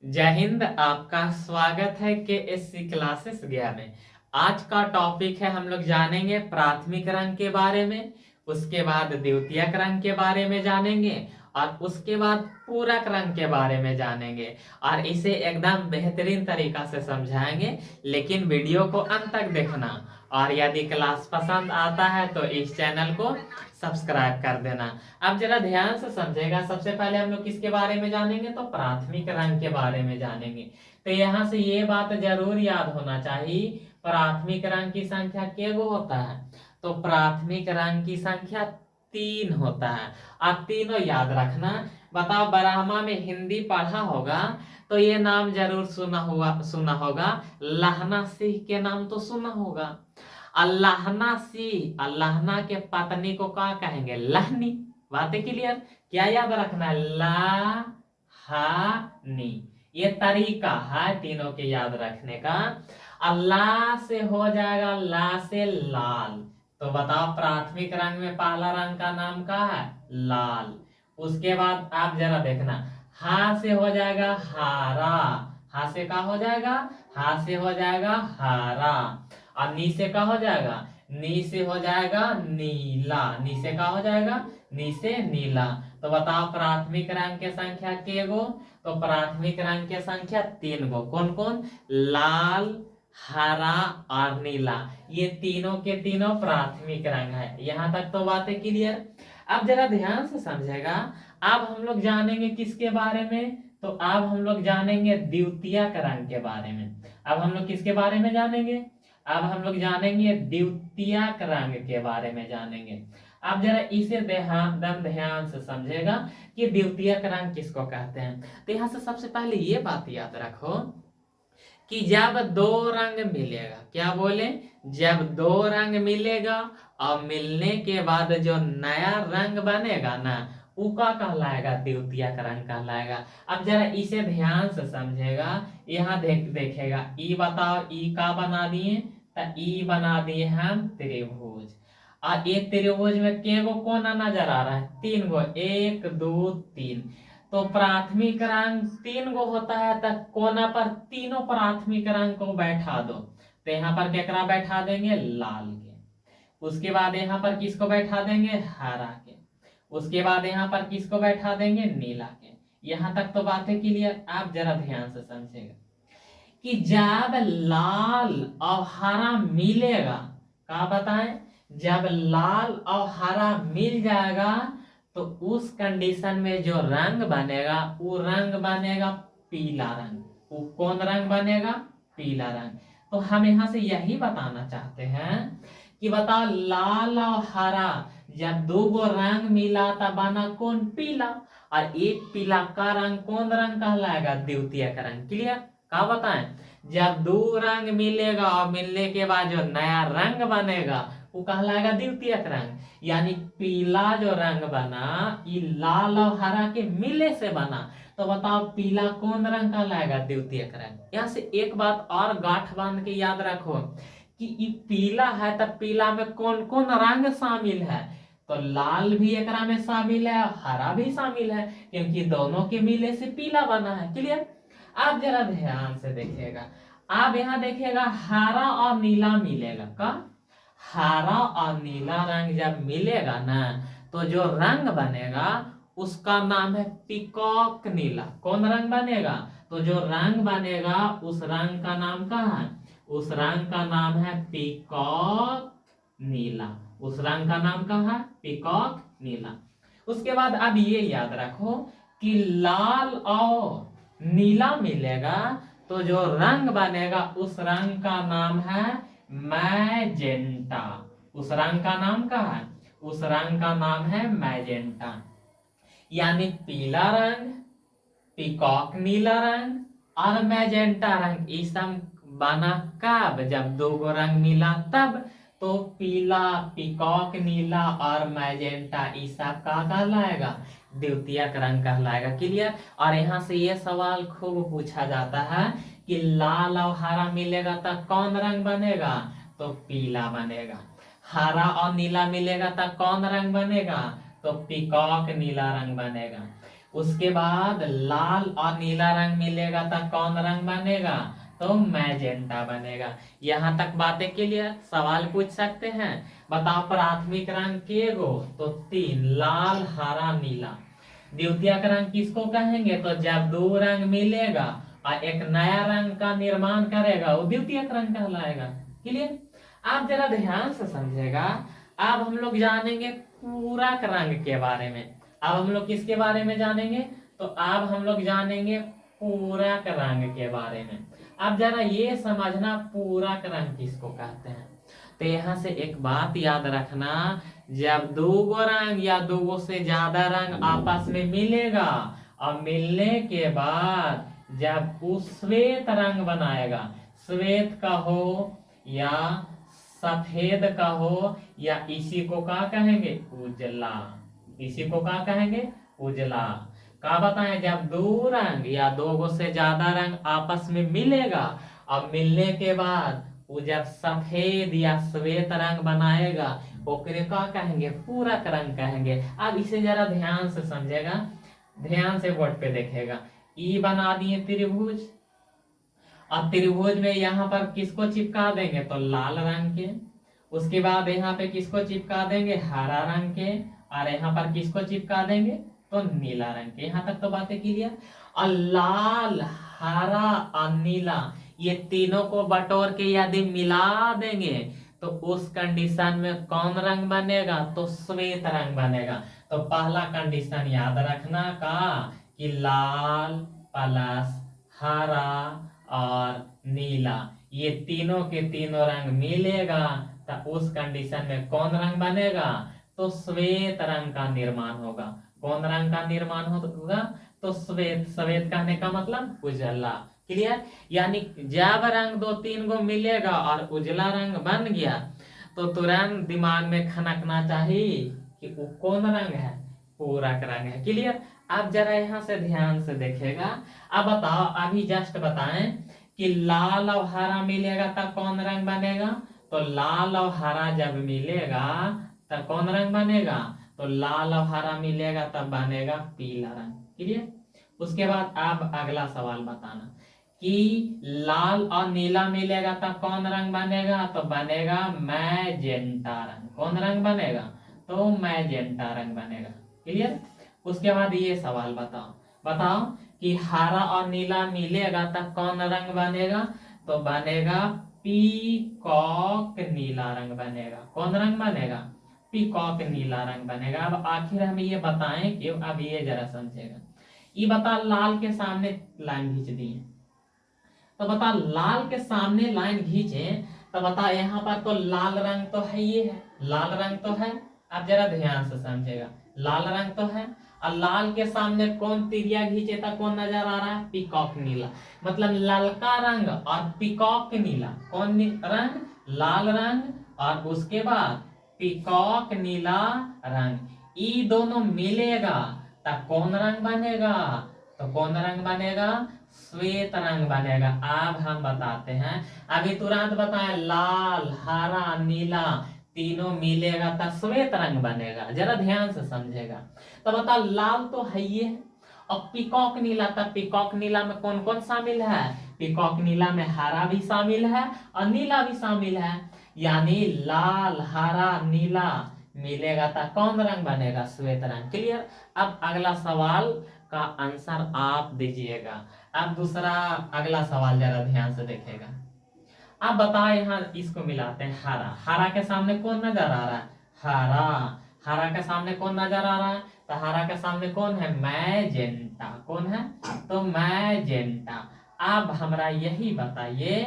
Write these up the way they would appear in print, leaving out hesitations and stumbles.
जय हिंद। आपका स्वागत है के एस सी क्लासेस गया में। आज का टॉपिक है, हम लोग जानेंगे प्राथमिक रंग के बारे में, उसके बाद द्वितीयक रंग के बारे में जानेंगे और उसके बाद पूरक रंग के बारे में जानेंगे और इसे एकदम बेहतरीन तरीका से समझाएंगे। लेकिन वीडियो को अंत तक देखना और यदि क्लास पसंद आता है तो इस चैनल को सब्सक्राइब कर देना। अब जरा ध्यान से समझेगा। सबसे पहले हम लोग किसके बारे में जानेंगे तो प्राथमिक रंग के बारे में जानेंगे। तो यहाँ से ये बात जरूर याद होना चाहिए, प्राथमिक रंग की संख्या केगो होता है तो प्राथमिक रंग की संख्या 3 होता है। आप तीनों याद रखना। बताओ, ब्रह्मा में हिंदी पढ़ा होगा तो ये नाम जरूर सुना होगा। लहना सिंह के नाम तो सुना होगा। अल्लाहना सिंह, अल्लाहना के पत्नी को क्या कहेंगे? लहनी। बातें क्लियर? क्या याद रखना है? ला हा नी। ये तरीका है तीनों के याद रखने का। अल्लाह से हो जाएगा ला से लाल। तो बताओ, प्राथमिक रंग में पहला रंग का नाम क्या है? लाल। उसके बाद आप जरा देखना, हा से हो जाएगा हारा। हा से क्या हो जाएगा? हा से हो जाएगा हारा। और नी से क्या हो जाएगा? नी से हो जाएगा नीला। नी से क्या हो जाएगा? नी से नीला। तो बताओ, प्राथमिक रंग के संख्या के गो तो प्राथमिक रंग के संख्या 3 गो। कौन कौन? लाल, हरा और नीला। ये तीनों के तीनों प्राथमिक रंग है। यहां तक तो बातें क्लियर। अब जरा ध्यान से समझेगा। अब हम लोग जानेंगे किसके बारे में तो अब हम लोग जानेंगे द्वितीयक रंग के बारे में। अब हम लोग किसके बारे में जानेंगे? अब हम लोग जानेंगे द्वितीयक रंग के बारे में जानेंगे। आप जरा इसे ध्यान से समझेगा कि द्वितीयक रंग किसको कहते हैं। तो यहाँ से सबसे पहले ये बात याद रखो कि जब दो रंग मिलेगा, क्या बोले? जब दो रंग मिलेगा और मिलने के बाद जो नया रंग बनेगा ना, वो का कहलाएगा? द्वितीयक रंग कहलाएगा। अब जरा इसे ध्यान से समझेगा। यहाँ देखेगा, ई बताओ, ई का बना दिए तो ई बना दिए हम त्रिभुज। और एक त्रिभुज में केगो कोना नजर आ रहा है? 3 गो, 1 2 3। तो प्राथमिक रंग 3 गो होता है तो कोना पर तीनों प्राथमिक रंग को बैठा दो। तो यहाँ पर केकरा बैठा देंगे? लाल के। उसके बाद यहाँ पर किसको बैठा देंगे? हरा के। उसके बाद यहाँ पर किसको बैठा देंगे? नीला के। यहाँ तक तो बातें क्लियर। आप जरा ध्यान से समझेगा कि जब लाल और हरा मिलेगा, क्या बताएं? जब लाल और हरा मिल जाएगा तो उस कंडीशन में जो रंग बनेगा वो रंग बनेगा पीला रंग। वो कौन रंग बनेगा? पीला रंग। तो हम यहाँ से यही बताना चाहते हैं कि बताओ, लाल और हरा जब दो गो रंग मिला तब बना कौन? पीला। और एक पीला का रंग कौन रंग कहलाएगा? द्वितीयक रंग। क्लियर? क्या बताएं? जब दो रंग मिलेगा और मिलने के बाद जो नया रंग बनेगा वो कहलाएगा द्वितीयक रंग। यानी पीला जो रंग बना ये लाल और हरा के मिले से बना। तो बताओ, पीला कौन रंग कहलाएगा? द्वितीयक रंग। यहाँ से एक बात और गांठ बांध के याद रखो कि ये पीला है तो पीला में कौन कौन रंग शामिल है? तो लाल भी एकरा में शामिल है और हरा भी शामिल है, क्योंकि दोनों के मिले से पीला बना है। क्लियर? आप जरा ध्यान से देखिएगा। आप यहाँ देखिएगा, हरा और नीला मिलेगा। का हरा और नीला रंग जब मिलेगा ना तो जो रंग बनेगा उसका नाम है पीकॉक नीला। कौन रंग बनेगा? तो जो रंग बनेगा उस रंग का नाम क्या है? उस रंग का नाम है पीकॉक नीला। उस रंग का नाम क्या है? पीकॉक नीला। उसके बाद अब ये याद रखो कि लाल और नीला मिलेगा तो जो रंग बनेगा उस रंग का नाम है मैजेंटा। उस रंग का नाम क्या है? उस रंग का नाम है मैजेंटा। यानी पीला रंग, पीकॉक नीला रंग और मैजेंटा रंग, ये सब बना कब? जब दो गो रंग मिला तब। तो पीला, पीकॉक नीला और मैजेंटा ये सब का कहलाएगा? द्वितीयक रंग कहलाएगा। क्लियर? और यहाँ से ये सवाल खूब पूछा जाता है कि लाल और हरा मिलेगा तो कौन रंग बनेगा? तो पीला बनेगा। हरा और नीला मिलेगा तो कौन रंग बनेगा? तो पीकॉक नीला रंग बनेगा। उसके बाद लाल और नीला रंग मिलेगा तो कौन रंग बनेगा? तो मैजेंटा बनेगा। यहाँ तक बातें क्लियर? सवाल पूछ सकते हैं। बताओ प्राथमिक रंग के गो? तो 3, लाल हरा नीला। द्वितीयक रंग किसको कहेंगे? तो जब दो रंग मिलेगा और एक नया रंग का निर्माण करेगा वो द्वितीयक रंग कहलाएगा। क्लियर? आप जरा ध्यान से समझेगा। अब हम लोग जानेंगे पूरक रंग के बारे में। अब हम लोग किसके बारे में जानेंगे? तो अब हम लोग जानेंगे पूरक रंग के बारे में। अब जरा ये समझना पूरक रंग किसको कहते हैं। तो यहाँ से एक बात याद रखना, जब दो गो रंग या दो गो से ज्यादा रंग आपस में मिलेगा और मिलने के बाद जब वो श्वेत रंग बनाएगा, श्वेत का हो या सफेद का हो या इसी को क्या कहेंगे? उजला। इसी को क्या कहेंगे? उजला। क्या बताएं? जब दो रंग या दो गो से ज्यादा रंग आपस में मिलेगा और मिलने के बाद वो जब सफेद या श्वेत रंग बनाएगा ओकरे क्या कहेंगे? पूरक रंग कहेंगे। अब इसे जरा ध्यान से समझेगा, ध्यान से बोर्ड पे देखेगा। ई बना दिए त्रिभुज, और त्रिभुज में यहाँ पर किसको चिपका देंगे? तो लाल रंग के। उसके बाद यहाँ पे किसको चिपका देंगे? हरा रंग के। और यहाँ पर किसको चिपका देंगे? तो नीला रंग के। यहाँ तक तो बातें क्लियर। और लाल हरा और नीला ये तीनों को बटोर के यदि मिला देंगे तो उस कंडीशन में कौन रंग बनेगा? तो श्वेत रंग बनेगा। तो पहला कंडीशन याद रखना का कि लाल प्लस हरा और नीला ये तीनों के तीनों रंग मिलेगा तो उस कंडीशन में कौन रंग बनेगा? तो श्वेत रंग का निर्माण होगा। कौन रंग का निर्माण होगा? तो श्वेत। श्वेत कहने का मतलब उजला। क्लियर? यानी जब रंग दो तीन गो मिलेगा और उजला रंग बन गया तो तुरंत दिमाग में खनकना चाहिए कि वो कौन रंग है? पूरक रंग है। क्लियर? आप जरा यहाँ से ध्यान से देखेगा। अब बताओ, अभी जस्ट बताएं कि लाल और हरा मिलेगा तब कौन रंग बनेगा? तो लाल और हरा जब मिलेगा तब कौन रंग बनेगा? तो लाल और हरा मिलेगा तब बनेगा पीला रंग। क्लियर? उसके बाद आप अगला सवाल बताना कि लाल और नीला मिलेगा तब कौन रंग बनेगा? तो बनेगा मैजेंटा रंग। कौन रंग बनेगा? तो मैजेंटा रंग बनेगा। क्लियर? उसके बाद ये सवाल बताओ कि हरा और नीला मिलेगा तब कौन रंग बनेगा? तो बनेगा पीकॉक नीला रंग बनेगा। कौन रंग बनेगा? पीकॉक नीला रंग बनेगा। अब आखिर हम ये बताएं कि अब ये जरा समझेगा। ये बता, लाल के सामने लाइन खींच दी, तो बता लाल के सामने लाइन खींचे तो बता यहाँ पर तो लाल रंग तो है, ये है लाल रंग तो है। अब जरा ध्यान से समझेगा, लाल रंग तो है और लाल के सामने कौन तिरिया खींचे था? कौन नजर आ रहा है? पीकॉक नीला। मतलब ललका रंग और पीकॉक नीला। कौन रंग? लाल रंग और उसके बाद पीकॉक नीला रंग, ये दोनों मिलेगा तब कौन रंग बनेगा? तो कौन रंग बनेगा? श्वेत रंग बनेगा। अब हम बताते हैं, अभी तुरंत बताएं, लाल हरा नीला तीनों मिलेगा तब श्वेत रंग बनेगा। जरा ध्यान से समझेगा। तो बता, लाल तो है ये और पीकॉक नीला, तब पीकॉक नीला में कौन कौन शामिल है? पीकॉक नीला में हरा भी शामिल है और नीला भी शामिल है। यानी लाल हरा नीला मिलेगा तब कौन रंग बनेगा? श्वेत रंग। क्लियर? अब अगला सवाल का आंसर आप दीजिएगा। अब दूसरा अगला सवाल जरा ध्यान से देखेगा। अब बताओ, यहाँ इसको मिलाते हैं, हरा। हरा के सामने कौन नजर आ रहा है? हरा। हरा के सामने कौन नजर आ रहा है? तो हरा के सामने कौन है? मैजेंटा। कौन है? तो मैजेंटा। अब हमरा यही बताइए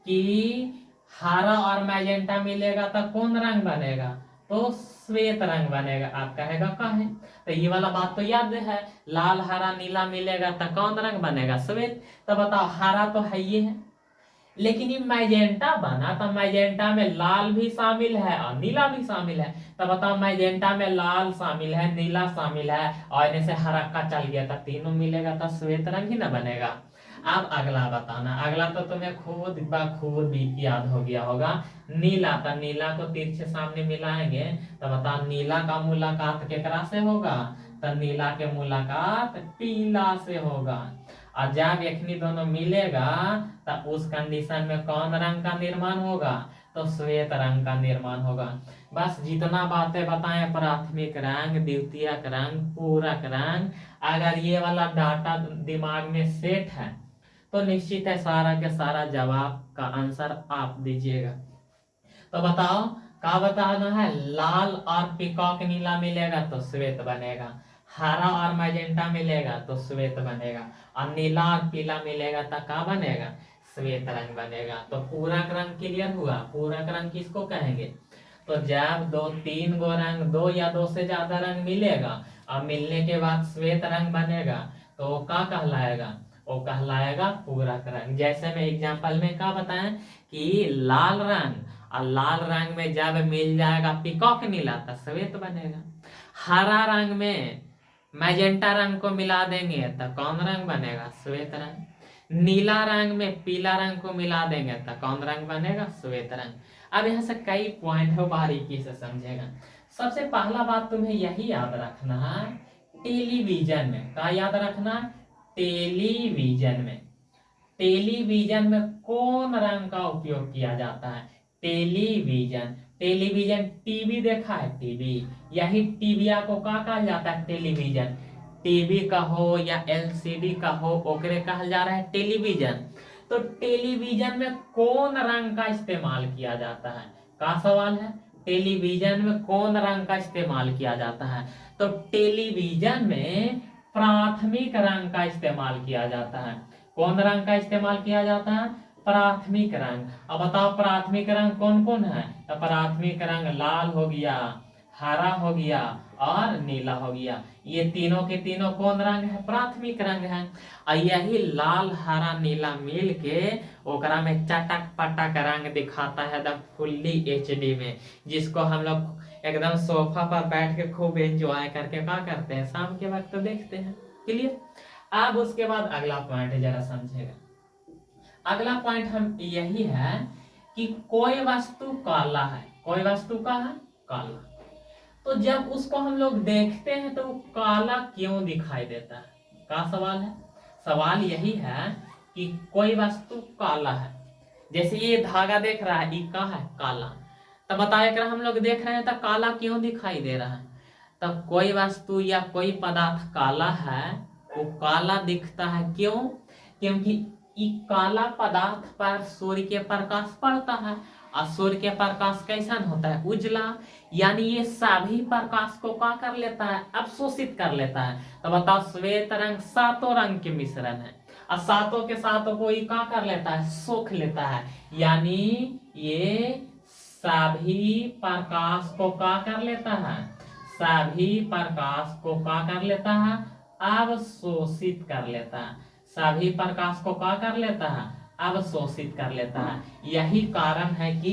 कि हरा और मैजेंटा मिलेगा तो कौन रंग बनेगा? तो श्वेत रंग बनेगा। आप कहेगा का है? तो ये वाला बात तो याद है, लाल हरा नीला मिलेगा तो कौन रंग बनेगा? श्वेत। तो बताओ, हरा तो है ये है, लेकिन ये मैजेंटा बना तो मैजेंटा में लाल भी शामिल है और नीला भी शामिल है। तो बताओ, मैजेंटा में लाल शामिल है, नीला शामिल है और इनसे हरा का चल गया था, तीनों मिलेगा तो श्वेत रंग ही ना बनेगा। अब अगला बताना। अगला तो तुम्हें खुद भी याद हो गया होगा, नीला। तो नीला को तिरछे सामने मिलाएंगे तो बताओ, नीला का मुलाकात केकरा से होगा? तो नीला के मुलाकात पीला से होगा। और जब यखनी दोनों मिलेगा तब उस कंडीशन में कौन रंग का निर्माण होगा, तो श्वेत रंग का निर्माण होगा। बस जितना बातें बताएं, प्राथमिक रंग, द्वितीयक रंग, पूरक रंग, अगर ये वाला डाटा दिमाग में सेट है तो निश्चित है सारा के सारा जवाब का आंसर आप दीजिएगा। तो बताओ क्या बताना है, लाल और पीकॉक नीला मिलेगा तो श्वेत बनेगा, हरा और मैजेंटा मिलेगा तो श्वेत बनेगा, और नीला और पीला मिलेगा तो क्या बनेगा, श्वेत रंग बनेगा। तो पूरक रंग क्लियर हुआ। पूरक रंग किसको कहेंगे, तो जब दो तीन गो रंग, दो या दो से ज्यादा रंग मिलेगा और मिलने के बाद श्वेत रंग बनेगा तो वो क्या कहलाएगा, वो कहलाएगा पूरक रंग। जैसे मैं एग्जांपल में क्या बताएं कि लाल रंग और लाल रंग में जब मिल जाएगा पीकॉक नीला तो श्वेत बनेगा। हरा रंग में मैजेंटा रंग को मिला देंगे तो कौन रंग बनेगा, श्वेत रंग। नीला रंग में पीला रंग को मिला देंगे तो कौन रंग बनेगा, श्वेत रंग। अब यहाँ से कई पॉइंट है, बारीकी से समझेगा। सबसे पहला बात तुम्हें यही याद रखना है, टेलीविजन में क्या याद रखना, टेलीविजन में, टेलीविजन में कौन रंग का उपयोग किया जाता है, टेलीविजन। टेलीविजन टीवी देखा है, टीवी, यही टीविया को क्या कहा जाता है, टेलीविजन। टीवी का हो या एलसीडी का हो ओकरे कहा जा रहा है टेलीविजन। तो टेलीविजन में कौन रंग का इस्तेमाल किया जाता है, का सवाल है, टेलीविजन में कौन रंग का इस्तेमाल किया जाता है। तो टेलीविजन में प्राथमिक रंग का इस्तेमाल किया जाता है। कौन रंग का इस्तेमाल किया जाता है, प्राथमिक रंग। अब बताओ प्राथमिक रंग कौन कौन है, तो प्राथमिक रंग लाल हो गया, हरा हो गया और नीला हो गया। ये तीनों के तीनों कौन रंग है, प्राथमिक रंग है। और यही लाल हरा नीला मिल के ओकरा में चटक पटक रंग दिखाता है द फुल्ली एचडी में, जिसको हम लोग एकदम सोफा पर बैठ के खूब एंजॉय करके क्या करते हैं, शाम के वक्त देखते हैं। क्लियर। अब उसके बाद अगला पॉइंट जरा समझेगा। अगला पॉइंट हम यही है कि कोई वस्तु काला है, कोई वस्तु का है काला, तो जब उसको हम लोग देखते हैं तो वो काला क्यों दिखाई देता है, क्या सवाल है। सवाल यही है कि कोई वस्तु काला है, जैसे ये धागा देख रहा है, ये का है काला, तब बताओ एक हम लोग देख रहे हैं तो काला क्यों दिखाई दे रहा है। तब कोई वस्तु या कोई पदार्थ काला है, वो काला दिखता है क्यों, क्योंकि ये काला पदार्थ पर सूर्य के प्रकाश पड़ता है, और सूर्य के प्रकाश कैसन होता है, उजला, यानी ये सभी प्रकाश को क्या कर लेता है, अवशोषित कर लेता है। तो बताओ श्वेत रंग सातों रंग के मिश्रण है, और सातों के सातों को ये क्या कर लेता है, सोख लेता है, यानी ये सभी प्रकाश को क्या कर लेता है, सभी प्रकाश को क्या कर लेता है, अवशोषित कर लेता है। सभी प्रकाश को क्या कर लेता है, अवशोषित कर लेता है। यही कारण है कि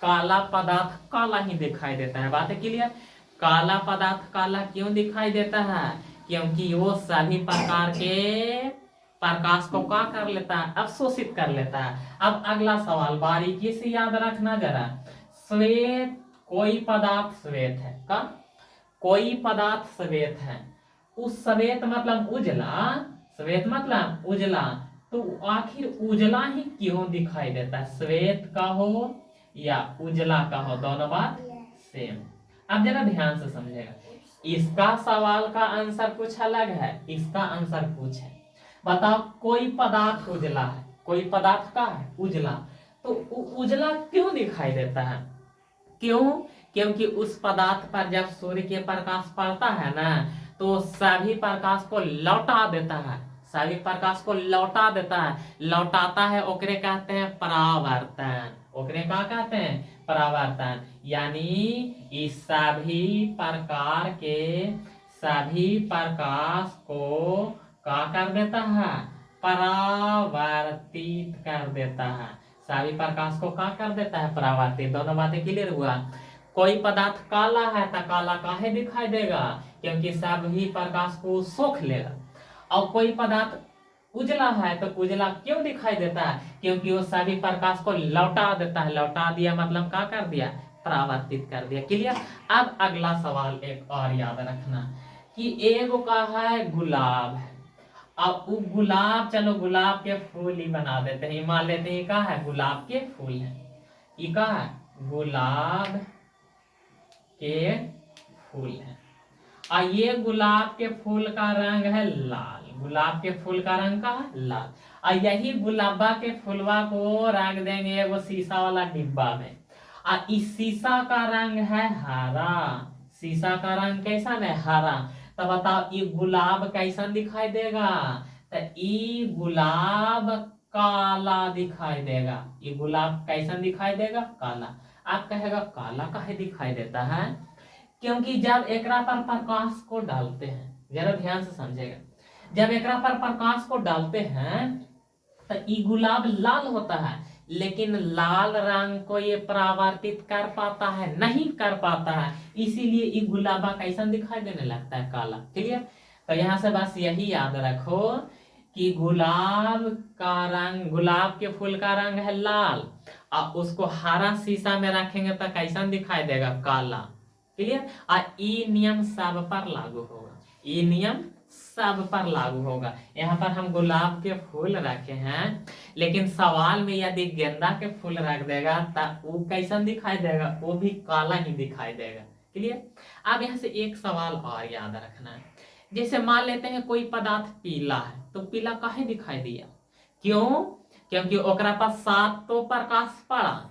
काला पदार्थ काला ही दिखाई देता है। बात है क्लियर। काला पदार्थ काला क्यों दिखाई देता है, क्योंकि वो सभी प्रकार के प्रकाश को क्या कर लेता है, अवशोषित कर लेता है। अब अगला सवाल बारीकी से याद रखना जरा, श्वेत, कोई पदार्थ श्वेत है का, कोई पदार्थ श्वेत है, उस श्वेत मतलब उजला, श्वेत मतलब उजला, तो आखिर उजला ही क्यों दिखाई देता है, श्वेत का हो या उजला का हो, दोनों बात सेम। अब जरा ध्यान से समझेगा, इसका सवाल का आंसर कुछ अलग है, इसका आंसर कुछ है। बताओ कोई पदार्थ उजला है, कोई पदार्थ का है उजला, तो उजला क्यों दिखाई देता है, क्यों, क्योंकि उस पदार्थ पर जब सूर्य के प्रकाश पड़ता है ना तो सभी प्रकाश को लौटा देता है, सभी प्रकाश को लौटा देता है, लौटाता है, ओकरे कहते हैं परावर्तन, ओकरे क्या कहते हैं, परावर्तन। यानी इस सभी प्रकार के सभी प्रकाश को क्या कर देता है, परावर्तित कर देता है, सभी प्रकाश को क्या कर देता है, परावर्तित। दोनों बातें क्लियर हुआ। कोई पदार्थ काला है तो काला काहे दिखाई देगा, क्योंकि सभी प्रकाश को सोख लेगा। और कोई पदार्थ उजला है तो उजला क्यों दिखाई देता है, क्योंकि वो सभी प्रकाश को लौटा देता है, लौटा दिया मतलब क्या कर दिया, परावर्तित कर दिया। क्लियर। अब अगला सवाल एक और याद रखना कि एगो का है गुलाब है। अब वो गुलाब, चलो गुलाब के फूल ही बना देते हैं, मान लेते हैं का है गुलाब के फूल है, ये का है गुलाब के फूल है। और ये गुलाब के फूल का रंग है लाल, गुलाब के फूल का रंग का है लाल। और यही गुलाबा के फूलवा को रख देंगे एगो शीशा वाला डिब्बा में, और इस शीशा का रंग है हरा। शीशा का रंग कैसा है हरा। तो बताओ ये गुलाब कैसन दिखाई देगा। तो ये गुलाब काला दिखाई देगा। ये गुलाब कैसन दिखाई देगा काला। आप कहेगा काला काहे दिखाई देता है, क्योंकि जब एकरा पर प्रकाश को डालते हैं, जरा ध्यान से समझेगा, जब एकरा पर प्रकाश को डालते हैं तो ये गुलाब लाल होता है, लेकिन लाल रंग को ये परावर्तित कर पाता है नहीं कर पाता है, इसीलिए ये गुलाबा कैसा दिखाई देने लगता है काला। क्लियर। तो यहाँ से बस यही याद रखो कि गुलाब का रंग, गुलाब के फूल का रंग है लाल, और उसको हरा शीशा में रखेंगे तो कैसा दिखाई देगा काला। क्लियर। और ये नियम सब पर लागू होगा, ये नियम सब पर लागू होगा। यहाँ पर हम गुलाब के फूल रखे हैं, लेकिन सवाल में यदि गेंदा के फूल रख देगा तो वो कैसा दिखाई देगा, वो भी काला ही दिखाई देगा। क्लियर। अब यहाँ से एक सवाल और याद रखना है, जैसे मान लेते हैं कोई पदार्थ पीला है, तो पीला काहे दिखाई दिया, क्यों, क्योंकि ओकरा पास 7 तो प्रकाश पड़ा,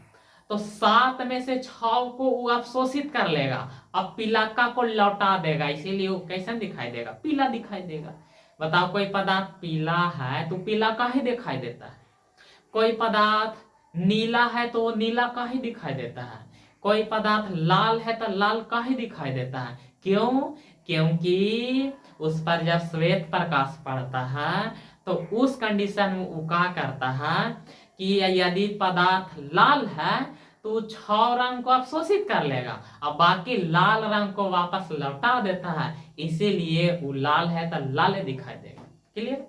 तो 7 में से 6 को वो अवशोषित कर लेगा, अब पीलाका को लौटा देगा, इसीलिए वो कैसा दिखाई देगा पीला दिखाई देगा। बताओ कोई पदार्थ पीला है तो पीला काहे दिखाई देता है, कोई पदार्थ नीला है तो वो नीला काहे दिखाई देता है, कोई पदार्थ लाल है तो लाल काहे दिखाई देता है, क्यों, क्योंकि उस पर जब श्वेत प्रकाश पड़ता है तो उस कंडीशन में वो क्या करता है कि यदि पदार्थ लाल है तो 6 रंग को अवशोषित कर लेगा और बाकी लाल रंग को वापस लौटा देता है, इसीलिए वो लाल है तो लाल दिखाई देगा। क्लियर।